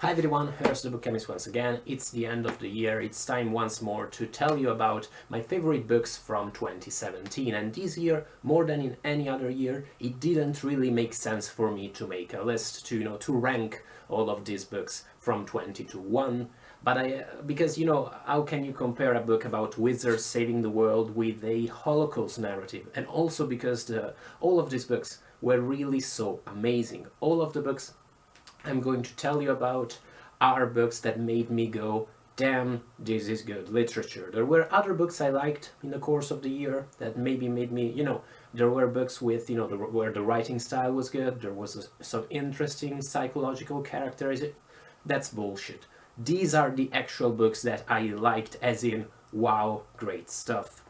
Hi everyone, here's the Book Chemist once again. It's the end of the year, it's time once more to tell you about my favorite books from 2017, and this year, more than in any other year, it didn't really make sense for me to make a list, to rank all of these books from 20 to 1, but because how can you compare a book about wizards saving the world with a Holocaust narrative, and also because all of these books were really so amazing. All of the books I'm going to tell you about are books that made me go, damn, this is good literature. There were other books I liked in the course of the year that maybe made me, there were books with, where the writing style was good, there was some interesting psychological characters. That's bullshit. These are the actual books that I liked, as in, wow, great stuff.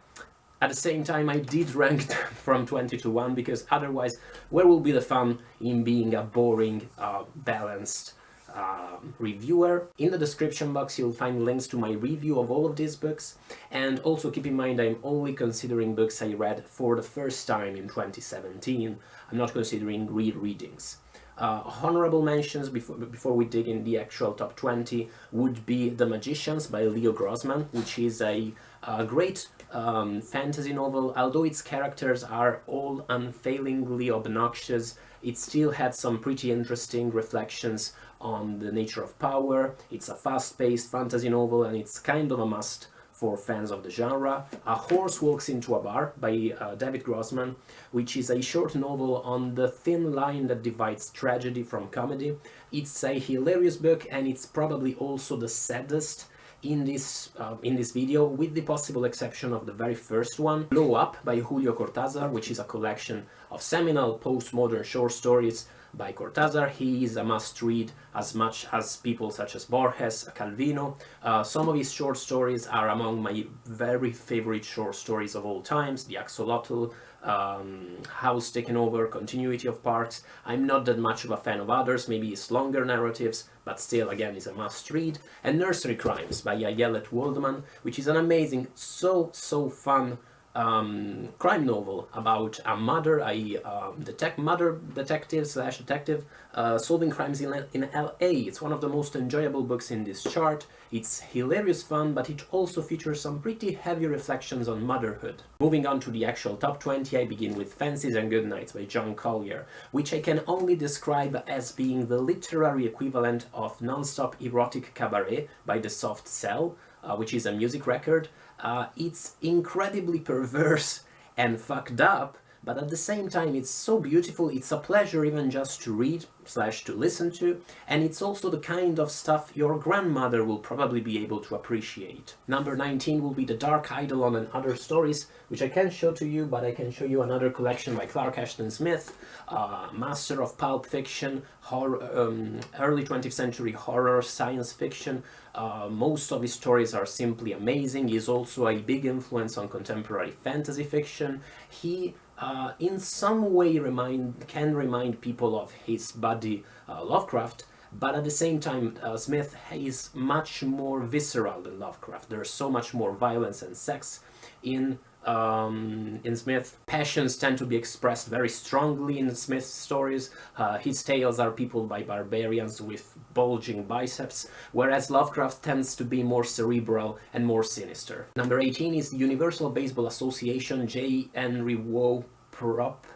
At the same time, I did rank them from 20 to 1, because otherwise, where will be the fun in being a boring, balanced reviewer? In the description box, you'll find links to my review of all of these books, and also keep in mind I'm only considering books I read for the first time in 2017. I'm not considering rereadings. Honorable mentions before we dig in the actual top 20 would be The Magicians by Leo Grossman, which is a great fantasy novel. Although its characters are all unfailingly obnoxious, it still had some pretty interesting reflections on the nature of power. It's a fast-paced fantasy novel, and it's kind of a must for fans of the genre. A Horse Walks into a Bar by David Grossman, which is a short novel on the thin line that divides tragedy from comedy. It's a hilarious book, and it's probably also the saddest in this video, with the possible exception of the very first one. Blow Up by Julio Cortazar, which is a collection of seminal postmodern short stories by Cortazar. He is a must-read as much as people such as Borges, Calvino. Some of his short stories are among my very favorite short stories of all times. The Axolotl, House Taken Over, Continuity of Parts. I'm not that much of a fan of others, maybe his longer narratives, but still, again, is a must-read. And Nursery Crimes by Waldman, which is an amazing, so fun crime novel about a mother, detective solving crimes in LA. It's one of the most enjoyable books in this chart. It's hilarious fun, but it also features some pretty heavy reflections on motherhood. Moving on to the actual top 20, I begin with Fancies and Goodnights by John Collier, which I can only describe as being the literary equivalent of Non-Stop Erotic Cabaret by The Soft Cell, which is a music record. It's incredibly perverse and fucked up, but at the same time it's so beautiful. It's a pleasure even just to read / to listen to, and it's also the kind of stuff your grandmother will probably be able to appreciate. Number 19 will be The Dark Eidolon and Other Stories, which I can't show to you, but I can show you another collection by Clark Ashton Smith, master of pulp fiction, early 20th century horror, science fiction. Most of his stories are simply amazing. He's also a big influence on contemporary fantasy fiction. He in some way can remind people of his buddy Lovecraft, but at the same time Smith is much more visceral than Lovecraft. There's so much more violence and sex in Smith. Passions tend to be expressed very strongly in Smith's stories. His tales are peopled by barbarians with bulging biceps, whereas Lovecraft tends to be more cerebral and more sinister. Number 18 is the Universal Baseball Association, J. Henry Waugh Prop.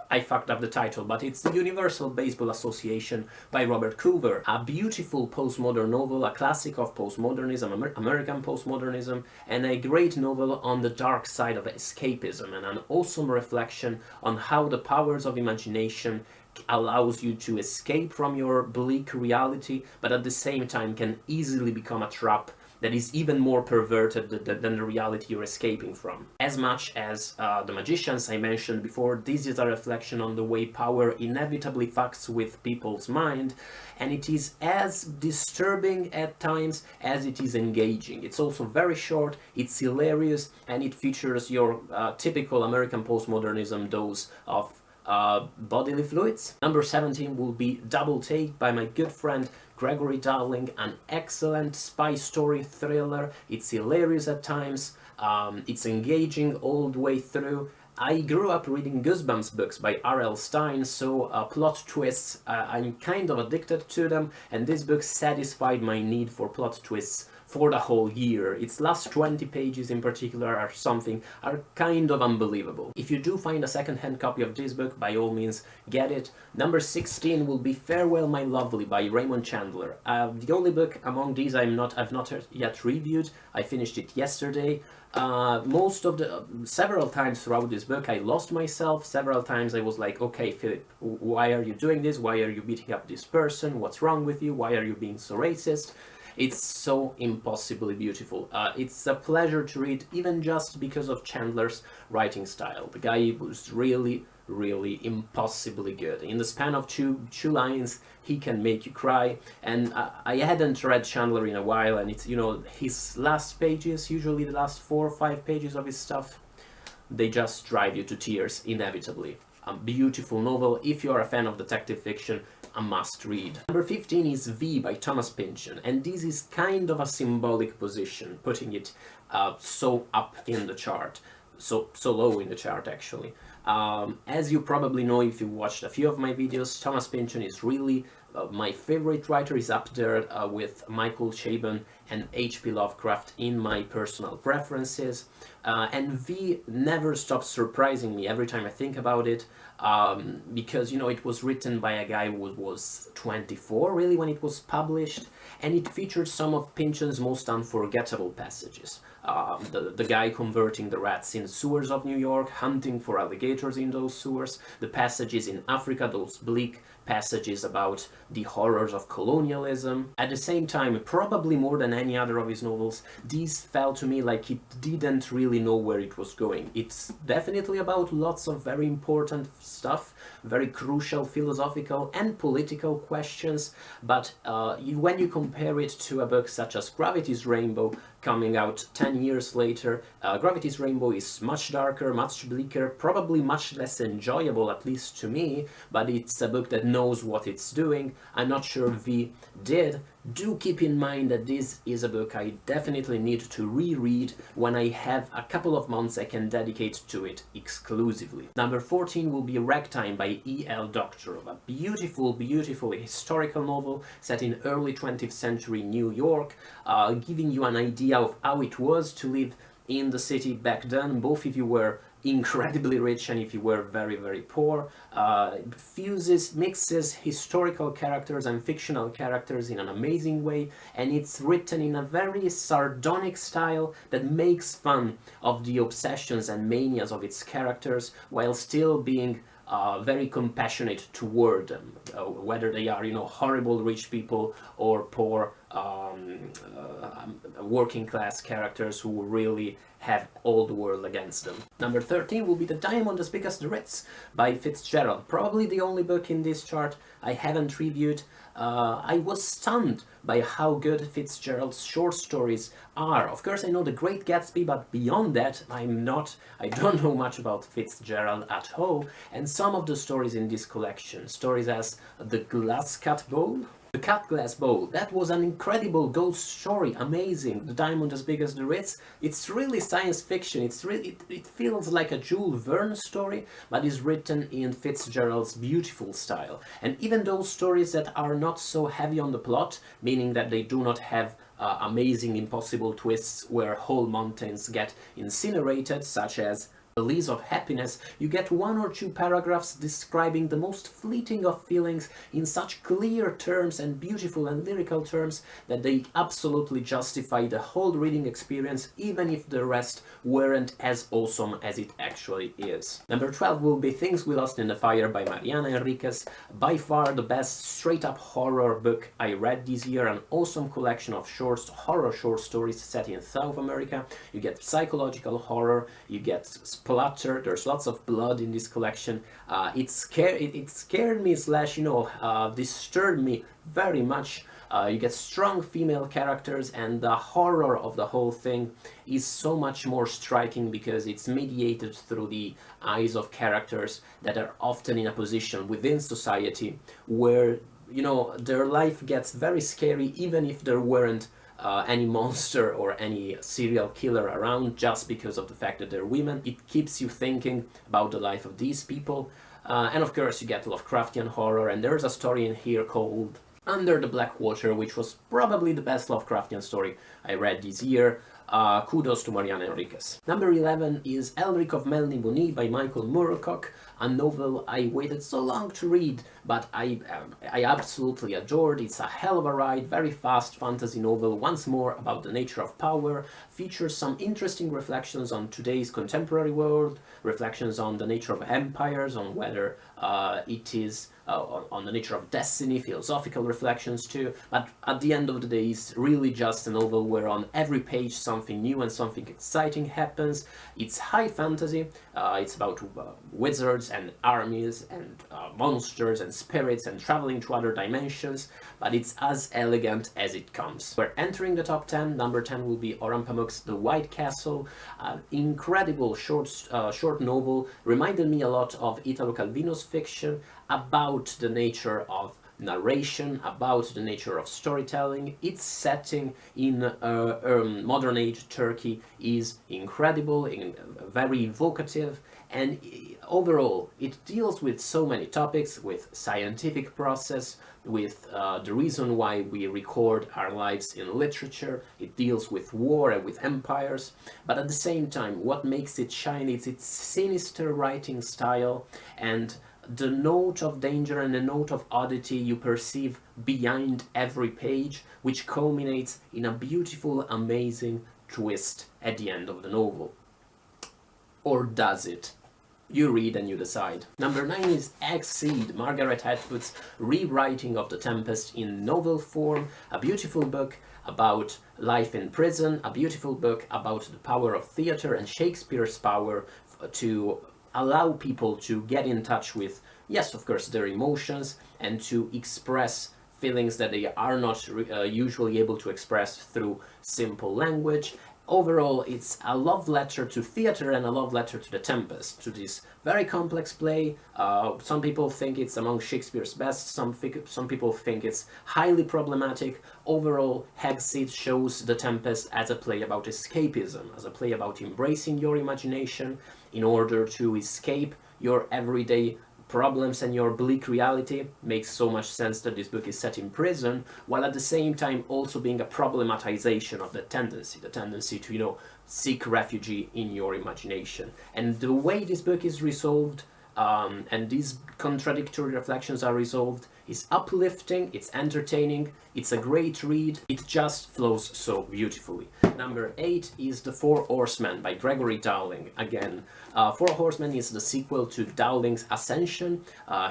I fucked up the title, but it's the Universal Baseball Association by Robert Coover. A beautiful postmodern novel, a classic of postmodernism, American postmodernism, and a great novel on the dark side of escapism, and an awesome reflection on how the powers of imagination allows you to escape from your bleak reality, but at the same time can easily become a trap that is even more perverted than the reality you're escaping from. As much as The Magicians I mentioned before, this is a reflection on the way power inevitably fucks with people's mind, and it is as disturbing at times as it is engaging. It's also very short, it's hilarious, and it features your typical American postmodernism dose of bodily fluids. Number 17 will be Double Take by my good friend Gregory Dowling, an excellent spy story thriller. It's hilarious at times, it's engaging all the way through, I grew up reading Goosebumps books by R.L. Stine, so plot twists, I'm kind of addicted to them, and this book satisfied my need for plot twists for the whole year. Its last 20 pages in particular are kind of unbelievable. If you do find a second-hand copy of this book, by all means get it. Number 16 will be Farewell My Lovely by Raymond Chandler. The only book among these I've not yet reviewed. I finished it yesterday. Several times throughout this book I lost myself. Several times I was like, okay Philip, why are you doing this? Why are you beating up this person? What's wrong with you? Why are you being so racist? It's so impossibly beautiful. It's a pleasure to read, even just because of Chandler's writing style. The guy was really impossibly good. In the span of two lines, he can make you cry. And I hadn't read Chandler in a while, and it's, you know, his last pages, usually the last 4 or 5 pages of his stuff, they just drive you to tears, inevitably. A beautiful novel. If you are a fan of detective fiction, a must read. Number 15 is V by Thomas Pynchon, and this is kind of a symbolic position, putting it so up in the chart, so low in the chart actually. As you probably know if you watched a few of my videos, Thomas Pynchon is really my favorite writer. Is up there with Michael Chabon and H.P. Lovecraft in my personal preferences. And V never stops surprising me every time I think about it, because, you know, it was written by a guy who was 24 really when it was published, and it featured some of Pynchon's most unforgettable passages. The guy converting the rats in the sewers of New York, hunting for alligators in those sewers, the passages in Africa, those bleak passages about the horrors of colonialism. At the same time, probably more than any other of his novels, these felt to me like it didn't really know where it was going. It's definitely about lots of very important stuff, very crucial philosophical and political questions, but when you compare it to a book such as Gravity's Rainbow, coming out 10 years later, Gravity's Rainbow is much darker, much bleaker, probably much less enjoyable, at least to me, but it's a book that knows what it's doing. I'm not sure V did. Do keep in mind that this is a book I definitely need to reread when I have a couple of months I can dedicate to it exclusively. Number 14 will be Ragtime by E.L. Doctorow, a beautiful historical novel set in early 20th century New York, giving you an idea of how it was to live in the city back then, both if you were incredibly rich and if you were very poor. Mixes historical characters and fictional characters in an amazing way, and it's written in a very sardonic style that makes fun of the obsessions and manias of its characters while still being very compassionate toward them, whether they are, you know, horrible rich people or poor working class characters who really have all the world against them. Number 13 will be The Diamond as Big as the Ritz by Fitzgerald, probably the only book in this chart I haven't reviewed. I was stunned by how good Fitzgerald's short stories are. Of course I know The Great Gatsby, but beyond that I don't know much about Fitzgerald at all, and some of the stories in this collection, stories as The Cut Glass Bowl, that was an incredible ghost story, amazing. The Diamond as Big as the Ritz, it's really science fiction, it feels like a Jules Verne story, but is written in Fitzgerald's beautiful style. And even those stories that are not so heavy on the plot, meaning that they do not have amazing impossible twists where whole mountains get incinerated, such as The Lease of Happiness, you get 1 or 2 paragraphs describing the most fleeting of feelings in such clear terms and beautiful and lyrical terms that they absolutely justify the whole reading experience, even if the rest weren't as awesome as it actually is. Number 12 will be Things We Lost in the Fire by Mariana Enriquez, by far the best straight-up horror book I read this year, an awesome collection of horror short stories set in South America. You get psychological horror, you get splatter, there's lots of blood in this collection. It scared me slash, you know, disturbed me very much. You get strong female characters, and the horror of the whole thing is so much more striking because it's mediated through the eyes of characters that are often in a position within society where, you know, their life gets very scary even if there weren't any monster or any serial killer around just because of the fact that they're women. It keeps you thinking about the life of these people. And of course you get Lovecraftian horror, and there's a story in here called Under the Black Water, which was probably the best Lovecraftian story I read this year. Kudos to Mariana Enriquez. Number 11 is Elric of Melnibone by Michael Moorcock, a novel I waited so long to read, but I absolutely adored. It's a hell of a ride, very fast fantasy novel, once more about the nature of power, features some interesting reflections on today's contemporary world, reflections on the nature of empires, on whether it is on the nature of destiny, philosophical reflections too, but at the end of the day it's really just a novel where on every page something new and something exciting happens. It's high fantasy, it's about wizards and armies and monsters and spirits and traveling to other dimensions, but it's as elegant as it comes. We're entering the top 10. Number 10 will be Orhan Pamuk's The White Castle, an incredible short novel, reminded me a lot of Italo Calvino's fiction, about the nature of narration, about the nature of storytelling. Its setting in modern age Turkey is incredible, very evocative, and overall it deals with so many topics, with scientific process, with the reason why we record our lives in literature. It deals with war and with empires, but at the same time what makes it shine is its sinister writing style and the note of danger and the note of oddity you perceive behind every page, which culminates in a beautiful, amazing twist at the end of the novel. Or does it? You read and you decide. Number 9 is Hag-Seed, Margaret Atwood's rewriting of The Tempest in novel form, a beautiful book about life in prison, a beautiful book about the power of theatre and Shakespeare's power to allow people to get in touch with, yes, of course, their emotions and to express feelings that they are not usually able to express through simple language. Overall, it's a love letter to theatre and a love letter to The Tempest, to this very complex play. Some people think it's among Shakespeare's best, some people think it's highly problematic. Overall, Hag-Seed shows The Tempest as a play about escapism, as a play about embracing your imagination in order to escape your everyday problems and your bleak reality. Makes so much sense that this book is set in prison, while at the same time also being a problematization of the tendency to, you know, seek refuge in your imagination. And the way this book is resolved, and these contradictory reflections are resolved, is uplifting, it's entertaining, it's a great read, it just flows so beautifully. Number 8 is The Four Horsemen by Gregory Dowling. Again, Four Horsemen is the sequel to Dowling's Ascension,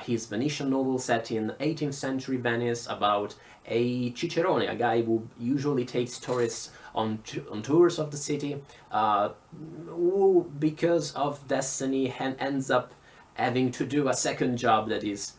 his Venetian novel set in 18th century Venice about a cicerone, a guy who usually takes tourists on tours of the city, who, because of destiny, ends up having to do a second job that is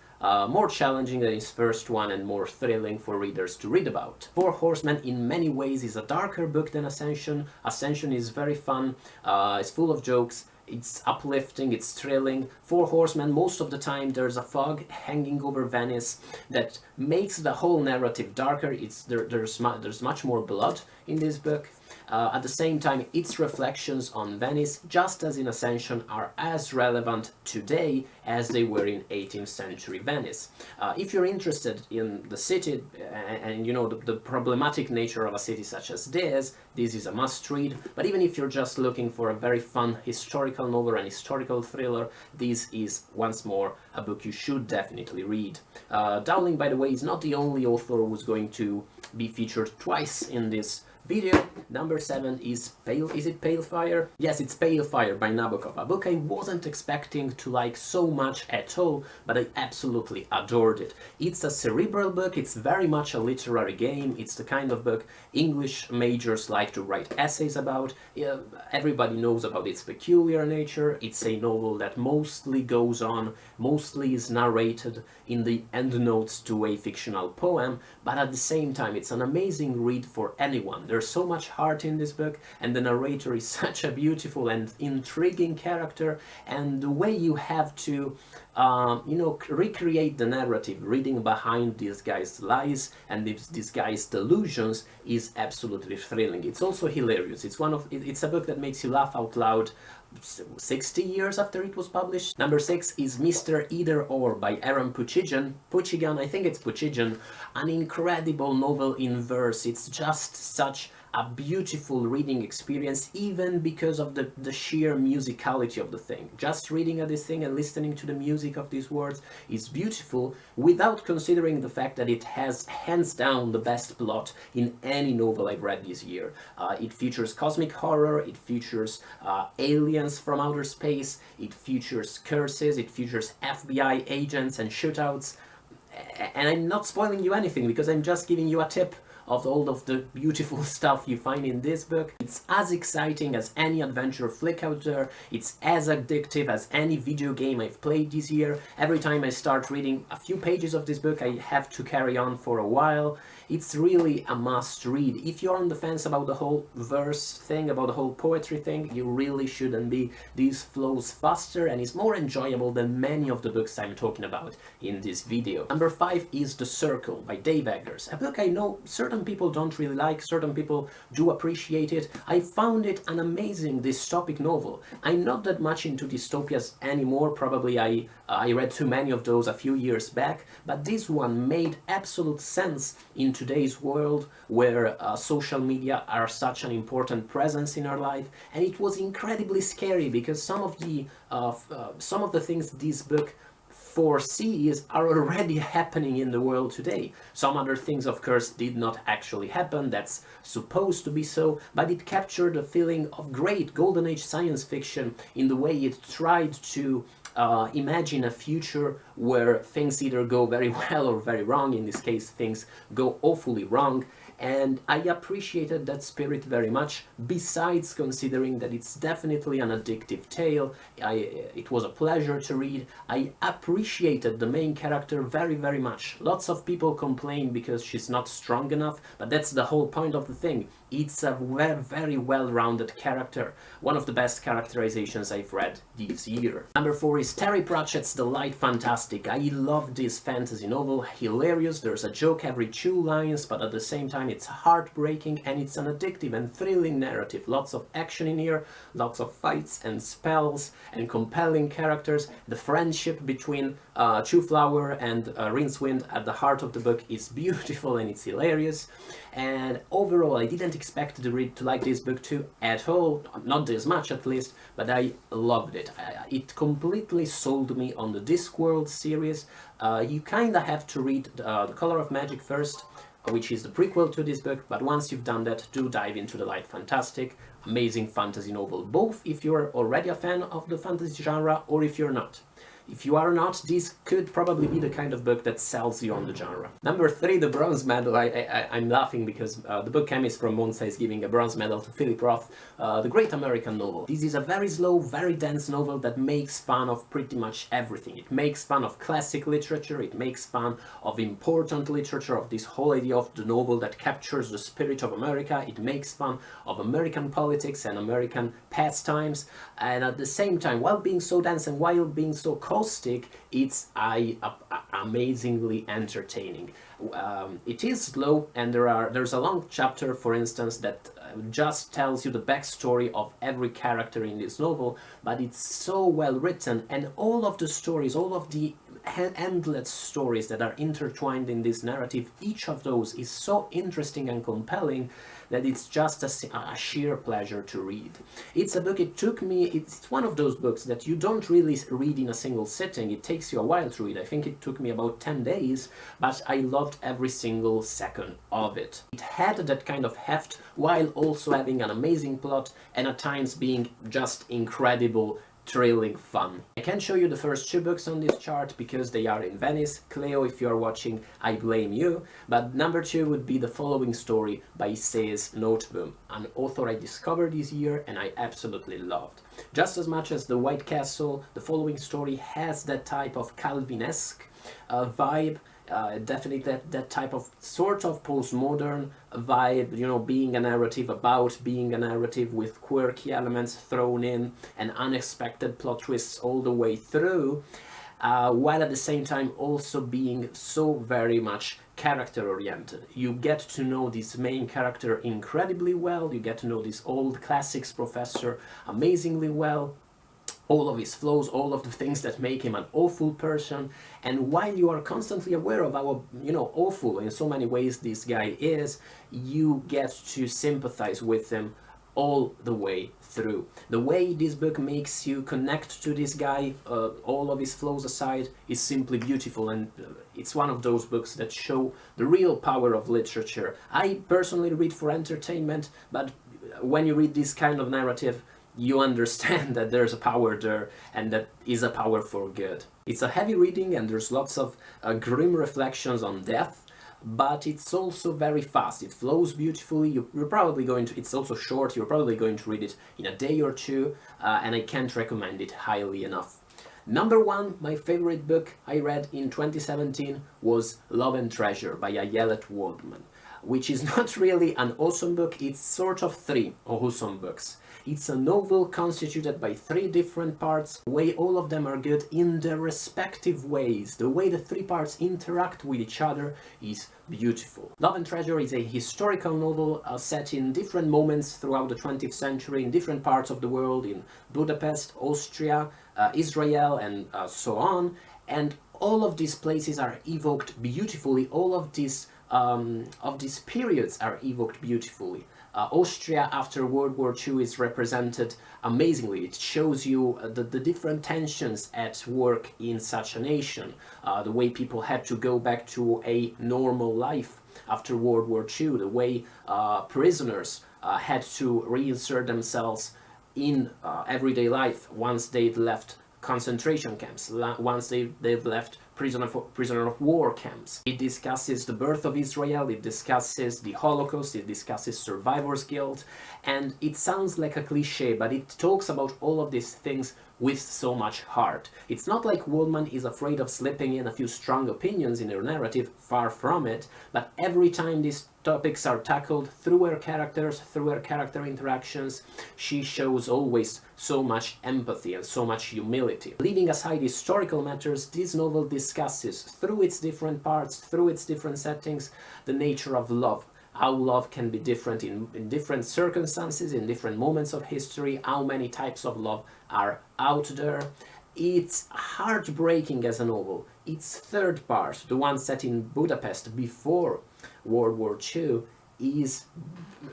more challenging than his first one and more thrilling for readers to read about. Four Horsemen in many ways is a darker book than Ascension. Ascension is very fun, it's full of jokes, it's uplifting, it's thrilling. Four Horsemen, most of the time there's a fog hanging over Venice that makes the whole narrative darker. There's much more blood in this book. At the same time, its reflections on Venice, just as in Ascension, are as relevant today as they were in 18th century Venice. If you're interested in the city and you know the problematic nature of a city such as this is a must-read. But even if you're just looking for a very fun historical novel and historical thriller, this is, once more, a book you should definitely read. Dowling, by the way, is not the only author who's going to be featured twice in this video. Number 7 is Pale Fire? Yes, it's Pale Fire by Nabokov, a book I wasn't expecting to like so much at all, but I absolutely adored it. It's a cerebral book, it's very much a literary game, it's the kind of book English majors like to write essays about. Everybody knows about its peculiar nature. It's a novel that mostly goes on, mostly is narrated in the endnotes to a fictional poem, but at the same time it's an amazing read for anyone. There's so much heart in this book, and the narrator is such a beautiful and intriguing character, and the way you have to you know, recreate the narrative, reading behind these guys' lies and these guys' delusions is absolutely thrilling. It's also hilarious. It's a book that makes you laugh out loud 60 years after it was published. Number 6 is Mr. Either Or by Aaron Poochigian, I think it's Poochigian, an incredible novel in verse. It's just such a beautiful reading experience, even because of the sheer musicality of the thing. Just reading at this thing and listening to the music of these words is beautiful, without considering the fact that it has hands down the best plot in any novel I've read this year. It features cosmic horror, it features aliens from outer space, it features curses, it features FBI agents and shootouts, and I'm not spoiling you anything because I'm just giving you a tip of all of the beautiful stuff you find in this book. It's as exciting as any adventure flick out there. It's as addictive as any video game I've played this year. Every time I start reading a few pages of this book, I have to carry on for a while. It's really a must read. If you're on the fence about the whole verse thing, about the whole poetry thing, you really shouldn't be. This flows faster and is more enjoyable than many of the books I'm talking about in this video. Number 5 is The Circle by Dave Eggers, a book I know certain people don't really like, certain people do appreciate it. I found it an amazing dystopic novel. I'm not that much into dystopias anymore, probably I read too many of those a few years back, but this one made absolute sense in today's world where social media are such an important presence in our life, and it was incredibly scary because some of the things this book foresees are already happening in the world today. Some other things, of course, did not actually happen, that's supposed to be so, but it captured a feeling of great Golden Age science fiction in the way it tried to imagine a future where things either go very well or very wrong. In this case, things go awfully wrong. And I appreciated that spirit very much, besides considering that it's definitely an addictive tale. It was a pleasure to read. I appreciated the main character very, very much. Lots of people complain because she's not strong enough, but that's the whole point of the thing. It's a very well-rounded character, one of the best characterizations I've read this year. Number 4 is Terry Pratchett's The Light Fantastic. I love this fantasy novel, hilarious, there's a joke every 2 lines, but at the same time it's heartbreaking and it's an addictive and thrilling narrative. Lots of action in here, lots of fights and spells and compelling characters. The friendship between Chewflower and Rincewind at the heart of the book is beautiful and it's hilarious. And overall, I didn't expect to like this book too at all, not this much at least, but I loved it. It completely sold me on the Discworld series. You kinda have to read The Color of Magic first, which is the prequel to this book, but once you've done that, do dive into The Light Fantastic. Amazing fantasy novel, both if you're already a fan of the fantasy genre or if you're not. If you are not, this could probably be the kind of book that sells you on the genre. Number 3, the bronze medal. I'm laughing because the book chemist from Monza is giving a bronze medal to Philip Roth, The Great American Novel. This is a very slow, very dense novel that makes fun of pretty much everything. It makes fun of classic literature, it makes fun of important literature, of this whole idea of the novel that captures the spirit of America. It makes fun of American politics and American pastimes, and at the same time, while being so dense and while being so caustic, it's amazingly entertaining. It is slow, and there's a long chapter, for instance, that just tells you the backstory of every character in this novel, but it's so well written, and all of the stories, all of the endless stories that are intertwined in this narrative, each of those is so interesting and compelling that it's just a sheer pleasure to read. It's a book, it's one of those books that you don't really read in a single sitting. It takes you a while to read. I think it took me about 10 days, but I loved every single second of it. It had that kind of heft while also having an amazing plot and at times being just incredible, thrilling fun. I can't show you the first 2 books on this chart because they are in Venice. Cleo, if you are watching, I blame you. But number 2 would be The Following Story by Says Nooteboom, an author I discovered this year and I absolutely loved. Just as much as The White Castle, The Following Story has that type of Calvinesque vibe. Definitely that type of sort of postmodern vibe, you know, being a narrative about being a narrative with quirky elements thrown in and unexpected plot twists all the way through, while at the same time also being so very much character oriented. You get to know this main character incredibly well, you get to know this old classics professor amazingly well, all of his flaws, all of the things that make him an awful person, and while you are constantly aware of how, you know, awful in so many ways this guy is, you get to sympathize with him all the way through. The way this book makes you connect to this guy, all of his flaws aside, is simply beautiful, and it's one of those books that show the real power of literature. I personally read for entertainment, but when you read this kind of narrative, you understand that there's a power there, and that is a power for good. It's a heavy reading, and there's lots of grim reflections on death, but it's also very fast. It flows beautifully. You're probably going to, it's also short, you're probably going to read it in a day or two, and I can't recommend it highly enough. Number one, my favorite book I read in 2017 was Love and Treasure by Waldman, which is not really an awesome book, it's sort of three awesome books. It's a novel constituted by three different parts, the way all of them are good in their respective ways. The way the three parts interact with each other is beautiful. Love and Treasure is a historical novel set in different moments throughout the 20th century, in different parts of the world, in Budapest, Austria, Israel, and so on. And all of these places are evoked beautifully, all of these periods are evoked beautifully. Austria after World War II is represented amazingly. It shows you the different tensions at work in such a nation, the way people had to go back to a normal life after World War II, the way prisoners had to reinsert themselves in everyday life once they'd left concentration camps, once they've left prisoner of war camps. It discusses the birth of Israel, it discusses the Holocaust, it discusses survivor's guilt, and it sounds like a cliche, but it talks about all of these things with so much heart. It's not like Waldman is afraid of slipping in a few strong opinions in her narrative, far from it, but every time these topics are tackled through her characters, through her character interactions, she shows always so much empathy and so much humility. Leaving aside historical matters, this novel discusses, through its different parts, through its different settings, the nature of love. How love can be different in different circumstances, in different moments of history, how many types of love are out there. It's heartbreaking as a novel. Its third part, the one set in Budapest before World War II, is,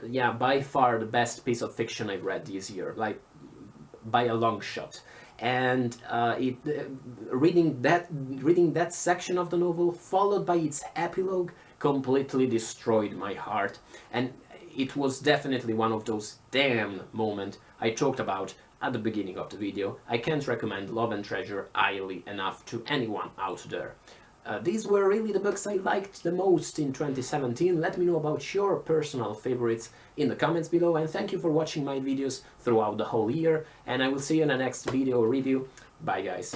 yeah, by far the best piece of fiction I've read this year, like by a long shot. And reading that section of the novel, followed by its epilogue, completely destroyed my heart, and it was definitely one of those damn moments I talked about at the beginning of the video. I can't recommend Love and Treasure highly enough to anyone out there. These were really the books I liked the most in 2017. Let me know about your personal favorites in the comments below, and thank you for watching my videos throughout the whole year, and I will see you in the next video review. Bye guys.